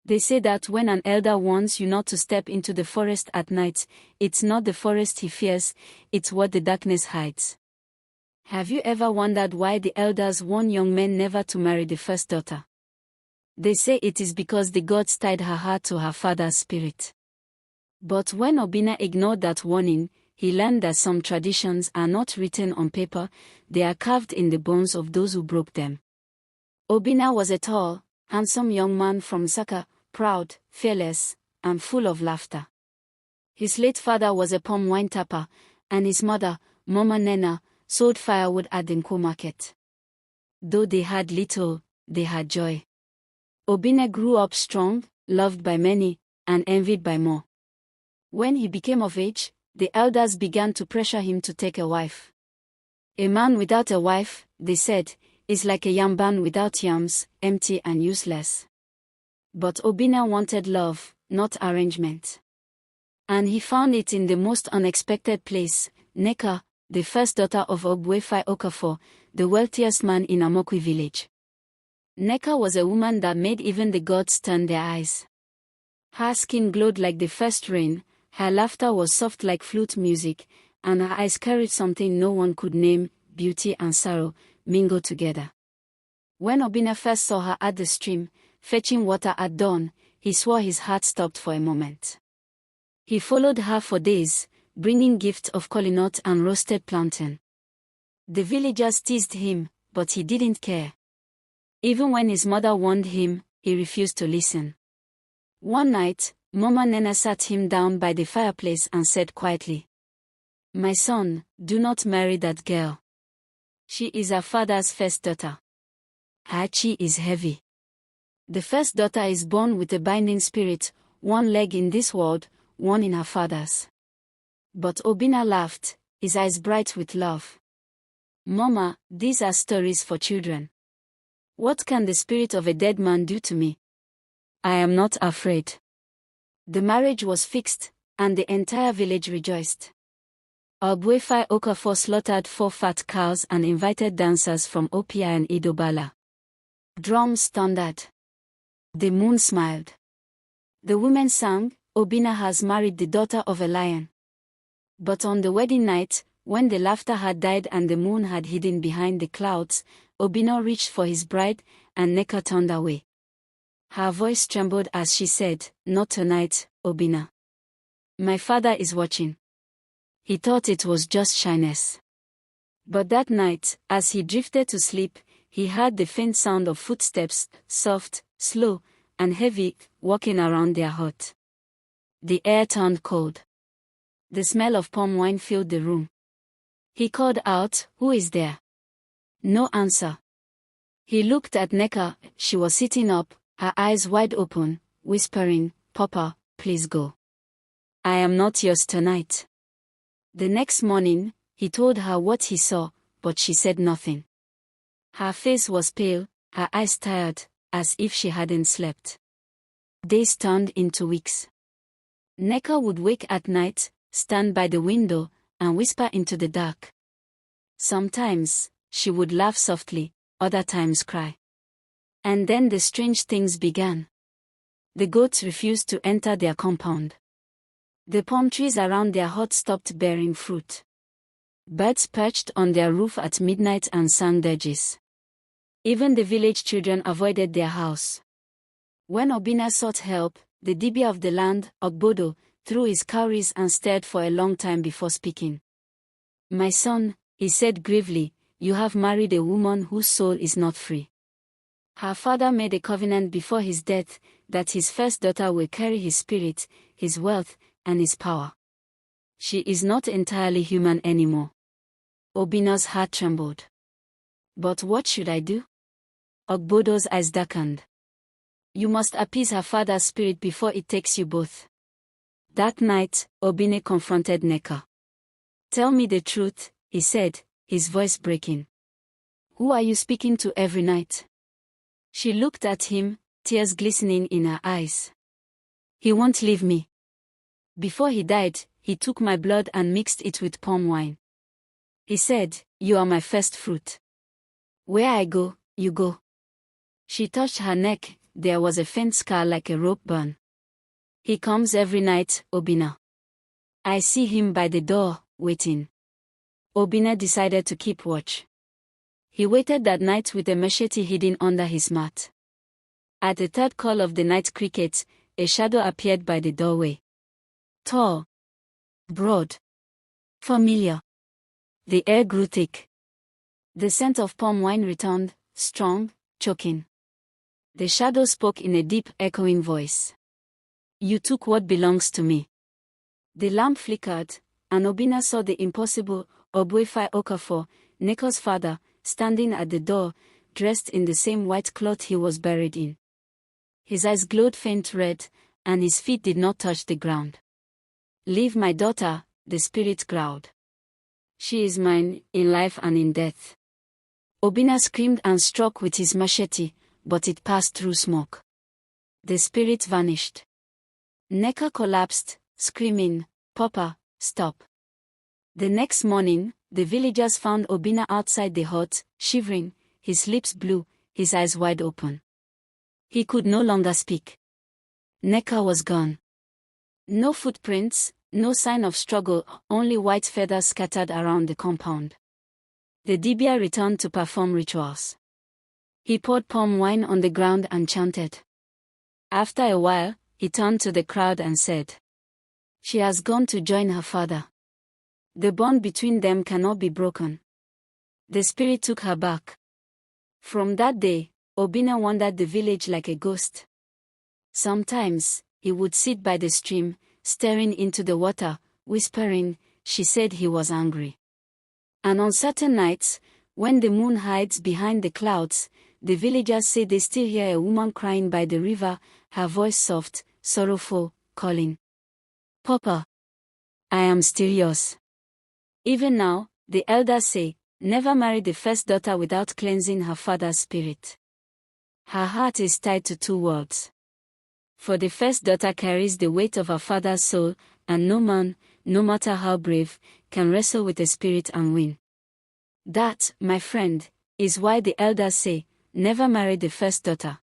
They say that when an elder warns you not to step into the forest at night, it's not the forest he fears, it's what the darkness hides. Have you ever wondered why the elders warn young men never to marry the first daughter? They say it is because the gods tied her heart to her father's spirit. But when Obinna ignored that warning, he learned that some traditions are not written on paper, they are carved in the bones of those who broke them. Obinna was a tall, handsome young man from Saka, proud, fearless, and full of laughter. His late father was a palm wine tapper, and his mother, Mama Nena, sold firewood at the Nko market. Though they had little, they had joy. Obinna grew up strong, loved by many, and envied by more. When he became of age, the elders began to pressure him to take a wife. A man without a wife, they said, is like a yam barn without yams, empty and useless. But Obinna wanted love, not arrangement. And he found it in the most unexpected place, Nneka, the first daughter of Ogbuefi Okafor, the wealthiest man in Amokwi village. Nneka was a woman that made even the gods turn their eyes. Her skin glowed like the first rain, her laughter was soft like flute music, and her eyes carried something no one could name, beauty and sorrow, mingled together. When Obinna first saw her at the stream, fetching water at dawn, he swore his heart stopped for a moment. He followed her for days, bringing gifts of kolinot and roasted plantain. The villagers teased him, but he didn't care. Even when his mother warned him, he refused to listen. One night, Mama Nena sat him down by the fireplace and said quietly, "My son, do not marry that girl. She is our father's first daughter. Her chi is heavy. The first daughter is born with a binding spirit, one leg in this world, one in her father's." But Obinna laughed, his eyes bright with love. "Mama, these are stories for children. What can the spirit of a dead man do to me? I am not afraid." The marriage was fixed, and the entire village rejoiced. Ogbuefi Okafor slaughtered 4 fat cows and invited dancers from Opia and Idobala. Drums thundered. The moon smiled. The women sang, "Obinna has married the daughter of a lion." But on the wedding night, when the laughter had died and the moon had hidden behind the clouds, Obinna reached for his bride, and Nneka turned away. Her voice trembled as she said, "Not tonight, Obinna. My father is watching." He thought it was just shyness. But that night, as he drifted to sleep, he heard the faint sound of footsteps, soft, slow, and heavy, walking around their hut. The air turned cold. The smell of palm wine filled the room. He called out, "Who is there?" No answer. He looked at Nneka. She was sitting up, her eyes wide open, whispering, "Papa, please go. I am not yours tonight." The next morning, he told her what he saw, but she said nothing. Her face was pale, her eyes tired, as if she hadn't slept. Days turned into weeks. Nneka would wake at night, stand by the window, and whisper into the dark. Sometimes, she would laugh softly, other times cry. And then the strange things began. The goats refused to enter their compound. The palm trees around their hut stopped bearing fruit. Birds perched on their roof at midnight and sang dirges. Even the village children avoided their house. When Obinna sought help, the dibia of the land, Ogbodo, threw his cowries and stared for a long time before speaking. "My son," he said gravely, "you have married a woman whose soul is not free. Her father made a covenant before his death that his first daughter will carry his spirit, his wealth, and his power. She is not entirely human anymore." Obinna's heart trembled. "But what should I do?" Ogbodo's eyes darkened. "You must appease her father's spirit before it takes you both." That night, Obinna confronted Nneka. "Tell me the truth," he said, his voice breaking. "Who are you speaking to every night?" She looked at him, tears glistening in her eyes. "He won't leave me. Before he died, he took my blood and mixed it with palm wine. He said, 'You are my first fruit. Where I go, you go.'" She touched her neck, there was a faint scar like a rope burn. He comes every night, Obinna. I see him by the door, waiting. Obinna decided to keep watch. He waited that night with a machete hidden under his mat. At the third call of the night cricket, a shadow appeared by the doorway. Tall, broad, familiar. The air grew thick. The scent of palm wine returned, strong, choking. The shadow spoke in a deep, echoing voice. You took what belongs to me. The lamp flickered, and Obinna saw the impossible, Ogbuefi Okafor, Nneka's father, standing at the door, dressed in the same white cloth he was buried in. His eyes glowed faint red, and his feet did not touch the ground. Leave my daughter, the spirit growled. She is mine, in life and in death. Obinna screamed and struck with his machete, but it passed through smoke. The spirit vanished. Nneka collapsed, screaming, Papa, stop. The next morning, the villagers found Obinna outside the hut, shivering, his lips blue, his eyes wide open. He could no longer speak. Nneka was gone. No footprints, no sign of struggle, only white feathers scattered around the compound. The dibia returned to perform rituals. He poured palm wine on the ground and chanted. After a while, he turned to the crowd and said, She has gone to join her father. The bond between them cannot be broken. The spirit took her back. From that day, Obinna wandered the village like a ghost. Sometimes, he would sit by the stream, staring into the water, whispering, She said he was angry. And on certain nights, when the moon hides behind the clouds, the villagers say they still hear a woman crying by the river, her voice soft, sorrowful, calling, Papa, I am still yours. Even now, the elders say, never marry the first daughter without cleansing her father's spirit. Her heart is tied to two worlds. For the first daughter carries the weight of her father's soul, and no man, no matter how brave, can wrestle with the spirit and win. That, my friend, is why the elders say, never marry the first daughter.